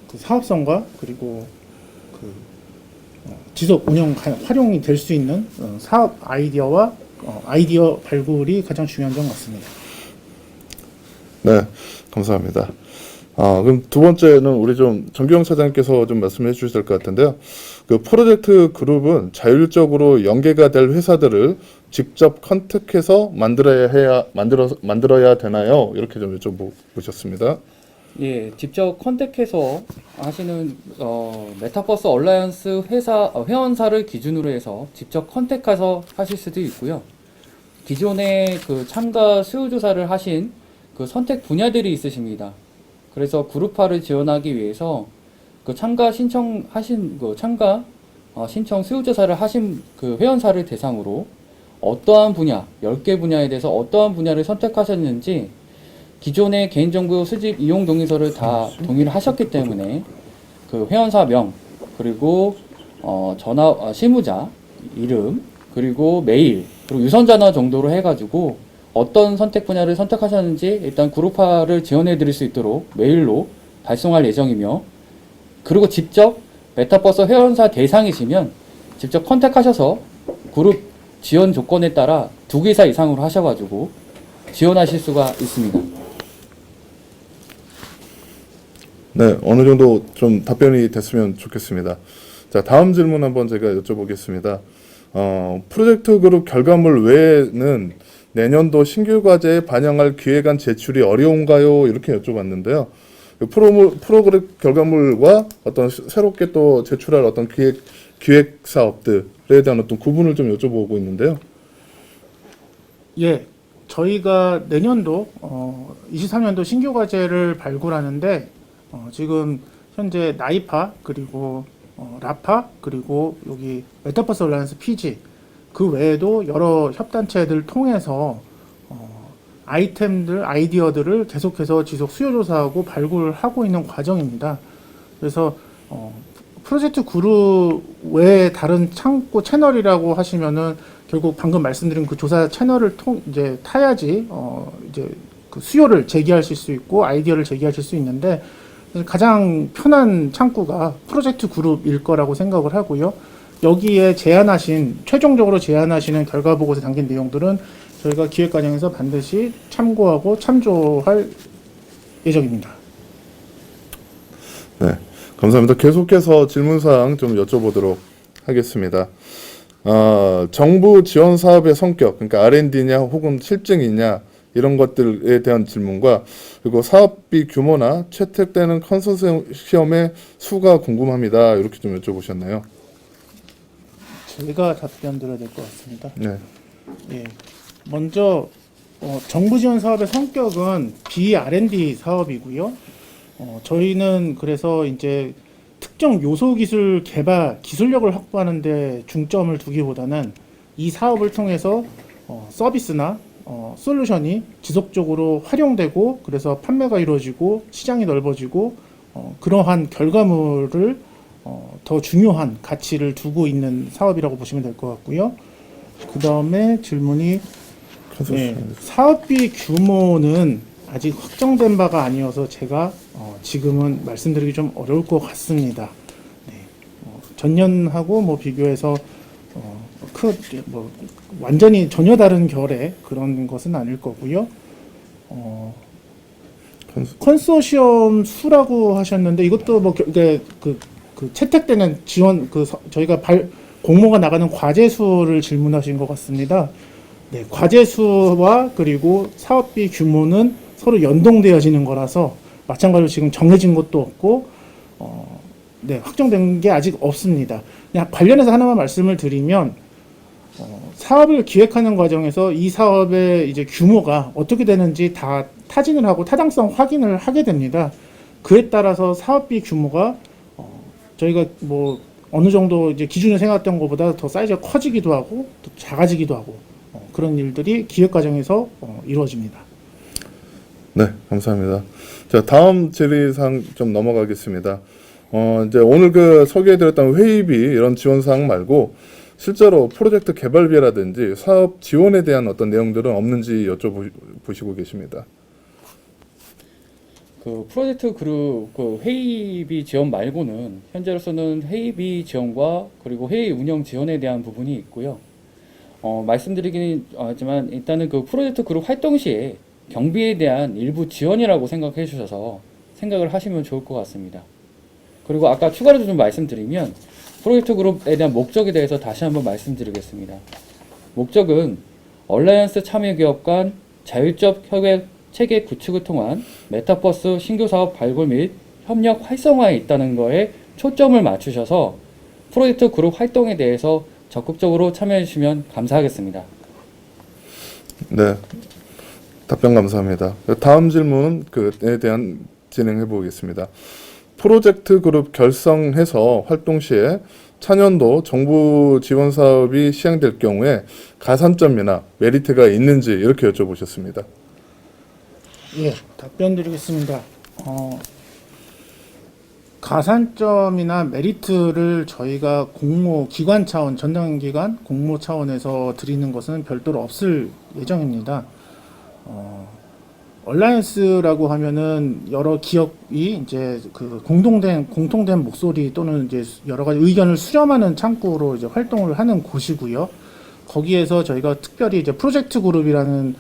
그 사업성과 그리고 지속 운영 활용이 될 수 있는 사업 아이디어와 아이디어 발굴이 가장 중요한 점 같습니다. 네, 감사합니다. 그럼 두 번째는 우리 좀 정규영 차장님께서 좀 말씀해 주실 것 같은데요. 그 프로젝트 그룹은 자율적으로 연계가 될 회사들을 직접 컨택해서 만들어야 되나요? 이렇게 좀 여쭤보셨습니다. 예, 직접 컨택해서 하시는 메타버스 얼라이언스 회원사를 기준으로 해서 직접 컨택해서 하실 수도 있고요. 기존에 그 참가 수요 조사를 하신 그 선택 분야들이 있으십니다. 그래서 그룹화를 지원하기 위해서 그 참가 신청하신 신청 수요 조사를 하신 그 회원사를 대상으로 어떠한 분야, 10개 분야에 대해서 어떠한 분야를 선택하셨는지 기존의 개인정보 수집 이용 동의서를 다 동의를 하셨기 때문에 그 회원사명 그리고 실무자 이름 그리고 메일 그리고 유선전화 정도로 해가지고 어떤 선택 분야를 선택하셨는지 일단 그룹화를 지원해 드릴 수 있도록 메일로 발송할 예정이며 그리고 직접 메타버스 회원사 대상이시면 직접 컨택하셔서 그룹 지원 조건에 따라 2개사 이상으로 하셔가지고 지원하실 수가 있습니다. 네, 어느 정도 좀 답변이 됐으면 좋겠습니다. 자, 다음 질문 한번 제가 여쭤보겠습니다. 프로젝트 그룹 결과물 외에는 내년도 신규 과제에 반영할 기획안 제출이 어려운가요? 이렇게 여쭤봤는데요. 프로그램 결과물과 어떤 새롭게 또 제출할 어떤 기획 사업들에 대한 어떤 구분을 좀 여쭤보고 있는데요. 예, 저희가 내년도 23년도 신규 과제를 발굴하는데 지금 현재 나이파 그리고 라파 그리고 여기 메타버스 얼라이언스 PG 그 외에도 여러 협단체들 통해서 아이디어들을 계속해서 지속 수요 조사하고 발굴을 하고 있는 과정입니다. 그래서 프로젝트 그룹 외에 다른 창고 채널이라고 하시면은 결국 방금 말씀드린 그 조사 채널을 이제 타야지 이제 그 수요를 제기하실 수 있고 아이디어를 제기하실 수 있는데 가장 편한 창구가 프로젝트 그룹일 거라고 생각을 하고요. 여기에 최종적으로 제안하시는 결과 보고서에 담긴 내용들은 저희가 기획 과정에서 반드시 참고하고 참조할 예정입니다. 네, 감사합니다. 계속해서 질문사항 좀 여쭤보도록 하겠습니다. 정부 지원 사업의 성격, 그러니까 R&D냐 혹은 실증이냐 이런 것들에 대한 질문과 그리고 사업비 규모나 채택되는 컨소시엄의 수가 궁금합니다. 이렇게 좀 여쭤보셨나요? 제가 답변 드려야 될 것 같습니다. 네. 예, 먼저 정부 지원 사업의 성격은 B R&D 사업이고요. 저희는 그래서 이제 특정 요소 기술 개발 기술력을 확보하는 데 중점을 두기보다는 이 사업을 통해서 서비스나 솔루션이 지속적으로 활용되고 그래서 판매가 이루어지고 시장이 넓어지고 그러한 결과물을 더 중요한 가치를 두고 있는 사업이라고 보시면 될 것 같고요. 그 다음에 질문이 사업비 규모는 아직 확정된 바가 아니어서 제가 지금은 말씀드리기 좀 어려울 것 같습니다. 전년하고 뭐 비교해서 뭐 완전히 전혀 다른 결의 그런 것은 아닐 거고요. 컨소시엄 수라고 하셨는데 이것도 뭐 그 채택되는 지원 저희가 공모가 나가는 과제 수를 질문하신 것 같습니다. 네, 과제 수와 그리고 사업비 규모는 서로 연동되어지는 거라서 마찬가지로 지금 정해진 것도 없고 네, 확정된 게 아직 없습니다. 그냥 관련해서 하나만 말씀을 드리면 사업을 기획하는 과정에서 이 사업의 이제 규모가 어떻게 되는지 다 타진을 하고 타당성 확인을 하게 됩니다. 그에 따라서 사업비 규모가 저희가 뭐 어느 정도 이제 기준을 생각했던 것보다 더 사이즈가 커지기도 하고 또 작아지기도 하고 그런 일들이 기획 과정에서 이루어집니다. 네, 감사합니다. 자, 다음 질의사항 좀 넘어가겠습니다. 이제 오늘 그 소개해드렸던 회의비 이런 지원사항 말고 실제로 프로젝트 개발비라든지 사업 지원에 대한 어떤 내용들은 없는지 여쭤보시고 계십니다. 그 프로젝트 그룹 그 회의비 지원 말고는 현재로서는 회의비 지원과 그리고 회의 운영 지원에 대한 부분이 있고요. 말씀드리긴 하지만 일단은 그 프로젝트 그룹 활동 시에 경비에 대한 일부 지원이라고 생각해 주셔서 생각을 하시면 좋을 것 같습니다. 그리고 아까 추가로 좀 말씀드리면 프로젝트 그룹에 대한 목적에 대해서 다시 한번 말씀드리겠습니다. 목적은 얼라이언스 참여 기업 간 자율적 협약 체계 구축을 통한 메타버스 신규 사업 발굴 및 협력 활성화에 있다는 거에 초점을 맞추셔서 프로젝트 그룹 활동에 대해서 적극적으로 참여해 주시면 감사하겠습니다. 네, 답변 감사합니다. 다음 질문에 대한 진행해 보겠습니다. 프로젝트 그룹 결성해서 활동 시에 차년도 정부 지원 사업이 시행될 경우에 가산점이나 메리트가 있는지 이렇게 여쭤보셨습니다. 예, 답변 드리겠습니다. 가산점이나 메리트를 저희가 기관 차원, 전담기관 공모 차원에서 드리는 것은 별도로 없을 예정입니다. 얼라이언스라고 하면은 여러 기업이 이제 그 공통된 목소리 또는 이제 여러 가지 의견을 수렴하는 창구로 이제 활동을 하는 곳이고요. 거기에서 저희가 특별히 이제 프로젝트 그룹이라는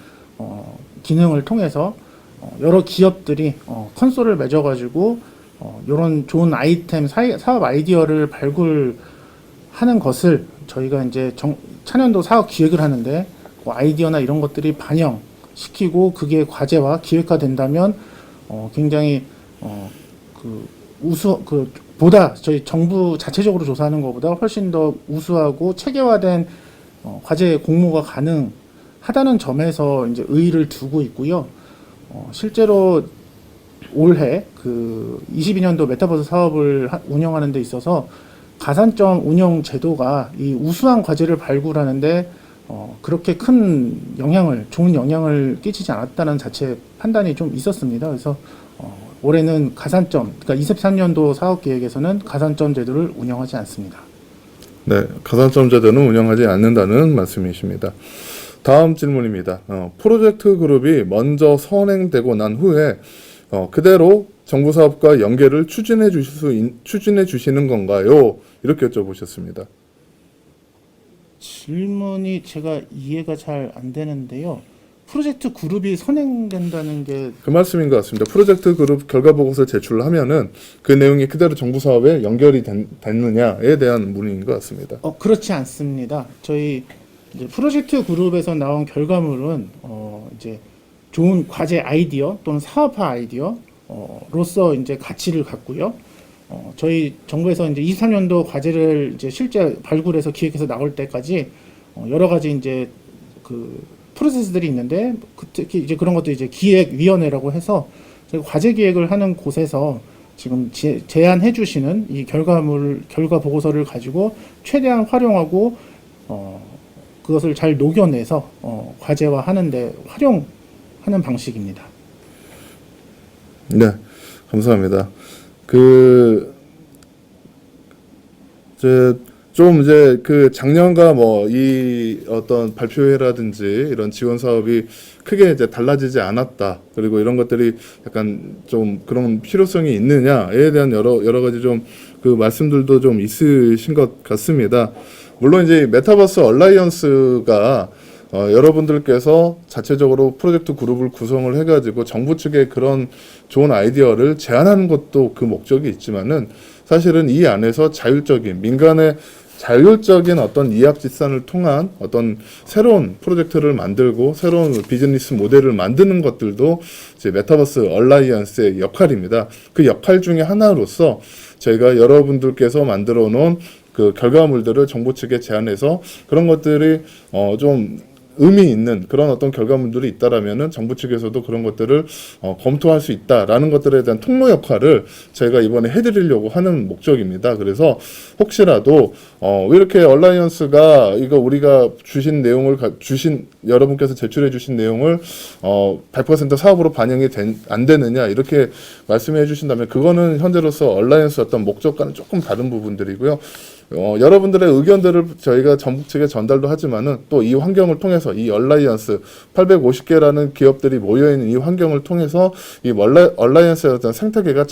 기능을 통해서 여러 기업들이 컨소를 맺어가지고 이런 좋은 아이템, 사업 아이디어를 발굴하는 것을 저희가 이제 차년도 사업 기획을 하는데 그 아이디어나 이런 것들이 반영시키고 그게 과제와 기획화 된다면 굉장히 보다 저희 정부 자체적으로 조사하는 것보다 훨씬 더 우수하고 체계화된 과제 공모가 가능하다는 점에서 이제 의의를 두고 있고요. 실제로 올해 그 22년도 메타버스 사업을 운영하는 데 있어서 가산점 운영 제도가 이 우수한 과제를 발굴하는데 그렇게 큰 좋은 영향을 끼치지 않았다는 자체 판단이 좀 있었습니다. 그래서 올해는 그러니까 23년도 사업 계획에서는 가산점 제도를 운영하지 않습니다. 네, 가산점 제도는 운영하지 않는다는 말씀이십니다. 다음 질문입니다. 프로젝트 그룹이 먼저 선행되고 난 후에 그대로 정부 사업과 연계를 추진해 주시는 건가요? 이렇게 여쭤보셨습니다. 질문이 제가 이해가 잘 안 되는데요. 프로젝트 그룹이 선행된다는 게 그 말씀인 것 같습니다. 프로젝트 그룹 결과 보고서를 제출하면은 그 내용이 그대로 정부 사업에 연결이 됐느냐에 대한 문의인 것 같습니다. 그렇지 않습니다. 저희 이제 프로젝트 그룹에서 나온 결과물은 이제 좋은 과제 아이디어 또는 사업화 아이디어로서 이제 가치를 갖고요. 저희 정부에서 이제 23년도 과제를 이제 실제 발굴해서 기획해서 나올 때까지 여러 가지 이제 그 프로세스들이 있는데 특히 이제 그런 것도 이제 기획위원회라고 해서 그리고 과제 기획을 하는 곳에서 지금 제안해 주시는 이 결과 보고서를 가지고 최대한 활용하고 그것을 잘 녹여내서 과제화하는데 활용하는 방식입니다. 네, 감사합니다. 이제 그 작년과 뭐 이 어떤 발표회라든지 이런 지원 사업이 크게 이제 달라지지 않았다. 그리고 이런 것들이 약간 좀 그런 필요성이 있느냐에 대한 여러 가지 좀 그 말씀들도 좀 있으신 것 같습니다. 물론 이제 메타버스 얼라이언스가 여러분들께서 자체적으로 프로젝트 그룹을 구성을 해가지고 정부 측에 그런 좋은 아이디어를 제안하는 것도 그 목적이 있지만은 사실은 이 안에서 자율적인 민간의 자율적인 어떤 이합집산을 통한 어떤 새로운 프로젝트를 만들고 새로운 비즈니스 모델을 만드는 것들도 이제 메타버스 얼라이언스의 역할입니다. 그 역할 중에 하나로서 저희가 여러분들께서 만들어 놓은 그 결과물들을 정부 측에 제안해서 그런 것들이 좀 의미 있는 그런 어떤 결과물들이 있다라면은 정부 측에서도 그런 것들을 검토할 수 있다라는 것들에 대한 통로 역할을 저희가 이번에 해드리려고 하는 목적입니다. 그래서 혹시라도 왜 이렇게 얼라이언스가 이거 우리가 주신 내용을 여러분께서 제출해 주신 내용을 100% 사업으로 반영이 안 되느냐 이렇게 말씀해 주신다면 그거는 현재로서 얼라이언스 어떤 목적과는 조금 다른 부분들이고요. 여러분들의 의견들을 저희가 정부 측에 전달도 하지만은 또 이 환경을 통해서 이 얼라이언스 850개라는 기업들이 모여있는 이 환경을 통해서 이 얼라이언스의 어떤 생태계가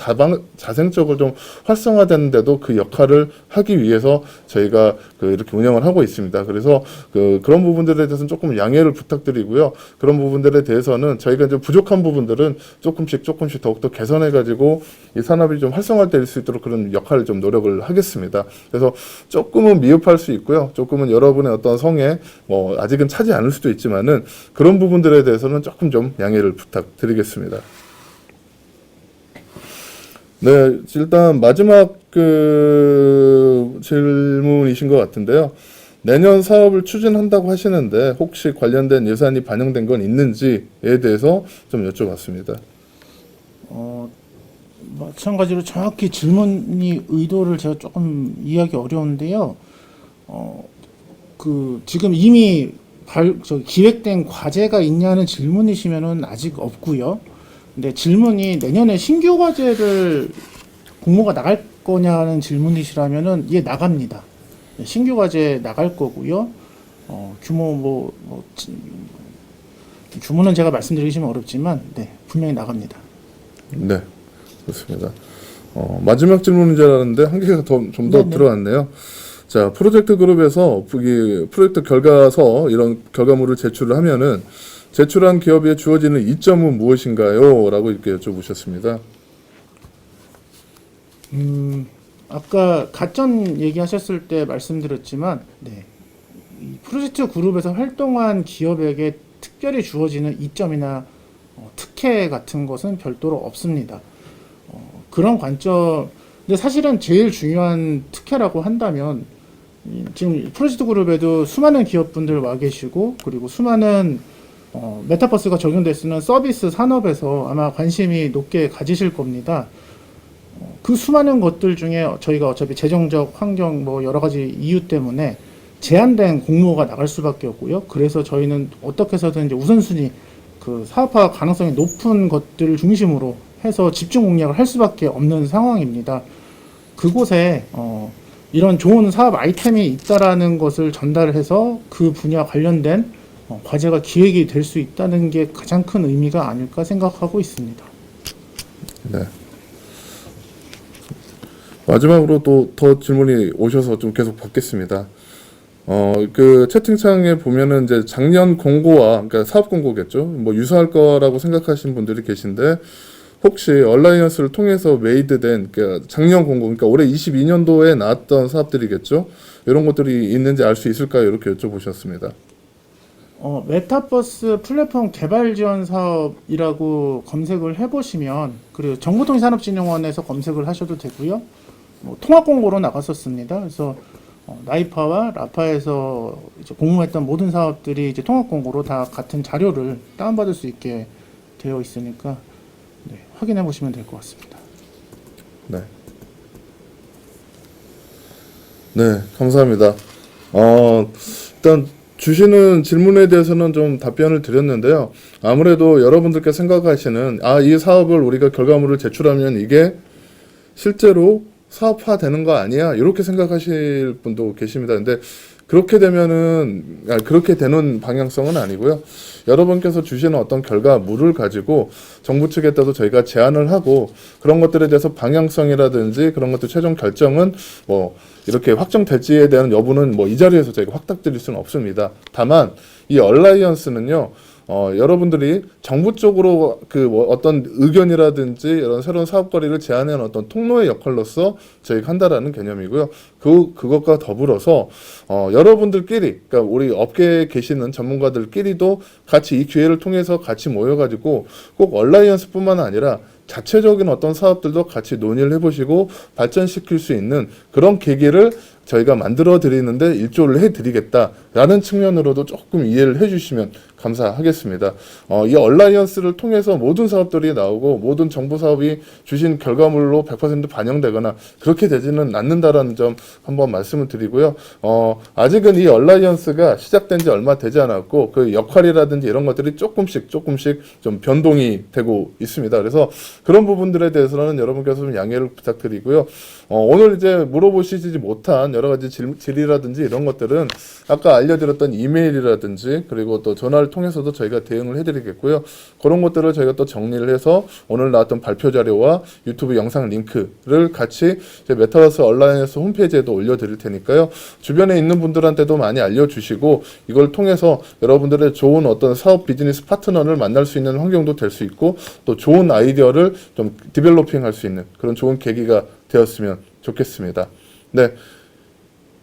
자생적으로 좀 활성화되는데도 그 역할을 하기 위해서 저희가 이렇게 운영을 하고 있습니다. 그래서 그런 부분들에 대해서는 조금 양해를 부탁드리고요. 그런 부분들에 대해서는 저희가 이제 부족한 부분들은 조금씩 더욱더 개선해가지고 이 산업이 좀 활성화될 수 있도록 그런 역할을 좀 노력을 하겠습니다. 그래서 조금은 미흡할 수 있고요. 조금은 여러분의 어떤 성에 아직은 차지 않을 수도 있지만은 그런 부분들에 대해서는 조금 좀 양해를 부탁드리겠습니다. 네, 일단 마지막 질문이신 것 같은데요. 내년 사업을 추진한다고 하시는데 혹시 관련된 예산이 반영된 건 있는지에 대해서 좀 여쭤봤습니다. 마찬가지로 정확히 질문이 의도를 제가 조금 이해하기 어려운데요. 지금 이미 기획된 과제가 있냐는 질문이시면은 아직 없고요. 근데 질문이 내년에 신규 과제를 공모가 나갈 거냐는 질문이시라면은 예, 나갑니다. 신규 과제 나갈 거고요. 규모 규모는 제가 말씀드리기 좀 어렵지만 네, 분명히 나갑니다. 네, 그렇습니다. 마지막 질문인 줄 알았는데 한 개가 좀 더 들어왔네요. 자, 프로젝트 그룹에서 프로젝트 결과서 이런 결과물을 제출을 하면은 제출한 기업에 주어지는 이점은 무엇인가요? 라고 이렇게 여쭤보셨습니다. 아까 가점 얘기하셨을 때 말씀드렸지만, 네, 이 프로젝트 그룹에서 활동한 기업에게 특별히 주어지는 이점이나 특혜 같은 것은 별도로 없습니다. 그런 관점, 근데 사실은 제일 중요한 특혜라고 한다면 지금 프로젝트 그룹에도 수많은 기업분들 와 계시고 그리고 수많은 메타버스가 적용될 수 있는 서비스 산업에서 아마 관심이 높게 가지실 겁니다. 그 수많은 것들 중에 저희가 어차피 재정적 환경 여러 가지 이유 때문에 제한된 공모가 나갈 수밖에 없고요. 그래서 저희는 어떻게 해서든 이제 우선순위 사업화 가능성이 높은 것들을 중심으로 해서 집중 공략을 할 수밖에 없는 상황입니다. 그곳에 이런 좋은 사업 아이템이 있다라는 것을 전달해서 그 분야 관련된 과제가 기획이 될 수 있다는 게 가장 큰 의미가 아닐까 생각하고 있습니다. 네. 마지막으로 또 더 질문이 오셔서 좀 계속 받겠습니다. 채팅창에 보면은 이제 작년 공고와, 그러니까 사업 공고겠죠. 유사할 거라고 생각하시는 분들이 계신데, 혹시 얼라이언스를 통해서 메이드된, 그러니까 작년 공고, 그러니까 올해 22년도에 나왔던 사업들이겠죠. 이런 것들이 있는지 알 수 있을까요? 이렇게 여쭤보셨습니다. 메타버스 플랫폼 개발 지원 사업이라고 검색을 해보시면, 그리고 정보통신산업진흥원에서 검색을 하셔도 되고요. 통합 공고로 나갔었습니다. 그래서 나이파와 라파에서 이제 공모했던 모든 사업들이 이제 통합 공고로 다 같은 자료를 다운받을 수 있게 되어 있으니까 확인해 보시면 될 것 같습니다. 네. 네, 감사합니다. 일단 주시는 질문에 대해서는 좀 답변을 드렸는데요. 아무래도 여러분들께 생각하시는 이 사업을 우리가 결과물을 제출하면 이게 실제로 사업화되는 거 아니야? 이렇게 생각하실 분도 계십니다. 근데 그렇게 되는 방향성은 아니고요. 여러분께서 주시는 어떤 결과물을 가지고 정부 측에다도 저희가 제안을 하고 그런 것들에 대해서 방향성이라든지 그런 것들 최종 결정은 뭐 이렇게 확정될지에 대한 여부는 뭐 이 자리에서 저희가 확답드릴 수는 없습니다. 다만 이 얼라이언스는요. 여러분들이 정부 쪽으로 어떤 의견이라든지 이런 새로운 사업거리를 제안하는 어떤 통로의 역할로서 저희가 한다라는 개념이고요. 그것과 더불어서 여러분들끼리, 그러니까 우리 업계에 계시는 전문가들끼리도 같이 이 기회를 통해서 같이 모여가지고 꼭 얼라이언스뿐만 아니라 자체적인 어떤 사업들도 같이 논의를 해보시고 발전시킬 수 있는 그런 계기를 저희가 만들어 드리는데 일조를 해드리겠다라는 측면으로도 조금 이해를 해주시면 감사하겠습니다. 이 얼라이언스를 통해서 모든 사업들이 나오고 모든 정부 사업이 주신 결과물로 100% 반영되거나 그렇게 되지는 않는다라는 점 한번 말씀을 드리고요. 아직은 이 얼라이언스가 시작된 지 얼마 되지 않았고 그 역할이라든지 이런 것들이 조금씩 좀 변동이 되고 있습니다. 그래서 그런 부분들에 대해서는 여러분께서 좀 양해를 부탁드리고요. 오늘 이제 물어보시지 못한 여러 가지 질의라든지 이런 것들은 아까 알려드렸던 이메일이라든지 그리고 또 전화를 통해서도 저희가 대응을 해드리겠고요. 그런 것들을 저희가 또 정리를 해서 오늘 나왔던 발표 자료와 유튜브 영상 링크를 같이 메타버스 얼라이언스 홈페이지에도 올려드릴 테니까요. 주변에 있는 분들한테도 많이 알려주시고 이걸 통해서 여러분들의 좋은 어떤 사업 비즈니스 파트너를 만날 수 있는 환경도 될 수 있고 또 좋은 아이디어를 좀 디벨로핑 할 수 있는 그런 좋은 계기가 되었으면 좋겠습니다. 네.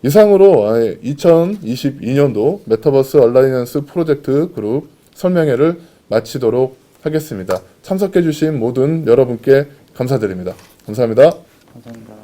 이상으로 2022년도 메타버스 얼라이언스 프로젝트 그룹 설명회를 마치도록 하겠습니다. 참석해 주신 모든 여러분께 감사드립니다. 감사합니다. 감사합니다.